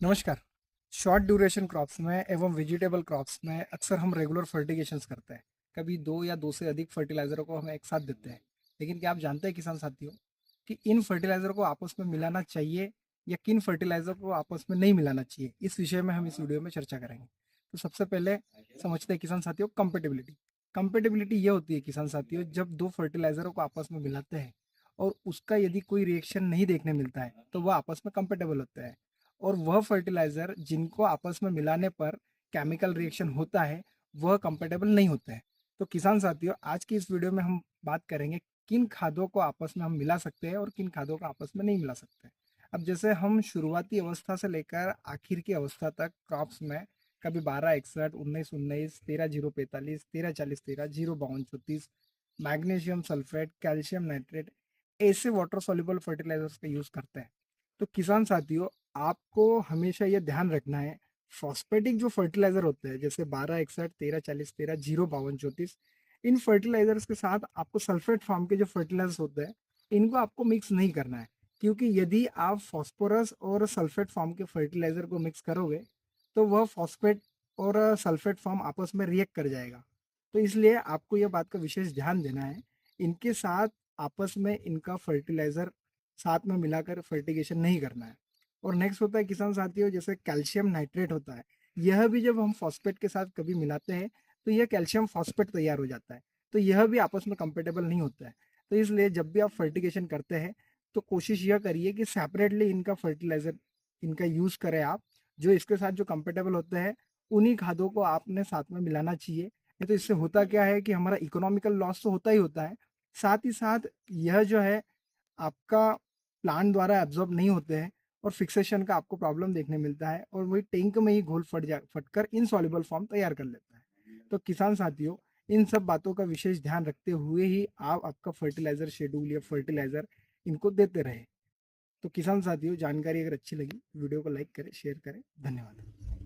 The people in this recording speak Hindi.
नमस्कार। शॉर्ट ड्यूरेशन क्रॉप्स में एवं वेजिटेबल क्रॉप्स में अक्सर हम रेगुलर फर्टिगेशंस करते हैं। कभी दो या दो से अधिक फर्टिलाइज़रों को हम एक साथ देते हैं। लेकिन क्या आप जानते हैं किसान साथियों कि इन फर्टिलाइज़र को आपस में मिलाना चाहिए या किन फर्टिलाइज़र को आपस में नहीं मिलाना चाहिए? इस विषय में हम इस वीडियो में चर्चा करेंगे। तो सबसे पहले समझते हैं किसान साथियों कंपेटिबिलिटी। कंपेटिबिलिटी ये होती है किसान साथियों, जब दो फर्टिलाइज़रों को आपस में मिलाते हैं और उसका यदि कोई रिएक्शन नहीं देखने मिलता है तो वह आपस में कंपेटेबल होते हैं। और वह फर्टिलाइज़र जिनको आपस में मिलाने पर केमिकल रिएक्शन होता है, वह कंपेटेबल नहीं होते हैं। तो किसान साथियों, आज की इस वीडियो में हम बात करेंगे किन खादों को आपस में हम मिला सकते हैं और किन खादों को आपस में नहीं मिला सकते। अब जैसे हम शुरुआती अवस्था से लेकर आखिर की अवस्था तक क्रॉप्स में कभी 1261, 1919, 13-045, 1340, 13-052, मैग्नीशियम सल्फेट, कैल्शियम नाइट्रेट ऐसे वाटर सॉल्युबल फर्टिलाइजर्स का यूज़ करते हैं। तो किसान साथियों, आपको हमेशा ये ध्यान रखना है, फॉस्फेटिक जो फर्टिलाइजर होते हैं जैसे 1261, 1340, 13-052, इन फर्टिलाइजर्स के साथ आपको सल्फेट फॉर्म के जो फर्टिलाइजर्स होते हैं इनको आपको मिक्स नहीं करना है। क्योंकि यदि आप फॉस्फोरस और सल्फेट फॉर्म के फर्टिलाइजर को मिक्स करोगे तो वह फॉस्फेट और सल्फेट फॉर्म आपस में रिएक्ट कर जाएगा। तो इसलिए आपको यह बात का विशेष ध्यान देना है, इनके साथ आपस में इनका फर्टिलाइजर साथ में मिलाकर फर्टिगेशन नहीं करना है। और नेक्स्ट होता है किसान साथियों, जैसे कैल्शियम नाइट्रेट होता है, यह भी जब हम फॉस्फेट के साथ कभी मिलाते हैं तो यह कैल्शियम फॉस्फेट तैयार हो जाता है। तो यह भी आपस में कंपेटेबल नहीं होता है। तो इसलिए जब भी आप फर्टिगेशन करते हैं तो कोशिश यह करिए कि सेपरेटली इनका फर्टिलाइजर इनका यूज करें आप। जो इसके साथ जो कंपेटेबल होते हैं उन्हीं खादों को आपने साथ में मिलाना चाहिए। नहीं तो इससे होता क्या है कि हमारा इकोनॉमिकल लॉस तो होता ही होता है, साथ ही साथ यह जो है आपका प्लांट द्वारा एब्जॉर्ब नहीं होते हैं और फिक्सेशन का आपको प्रॉब्लम देखने मिलता है और वही टैंक में ही घोल फटकर इनसॉल्युबल फॉर्म तैयार कर लेता है। तो किसान साथियों, इन सब बातों का विशेष ध्यान रखते हुए ही आप आपका फर्टिलाइजर शेड्यूल या फर्टिलाइजर इनको देते रहे। तो किसान साथियों, जानकारी अगर अच्छी लगी वीडियो को लाइक करें, शेयर करें। धन्यवाद।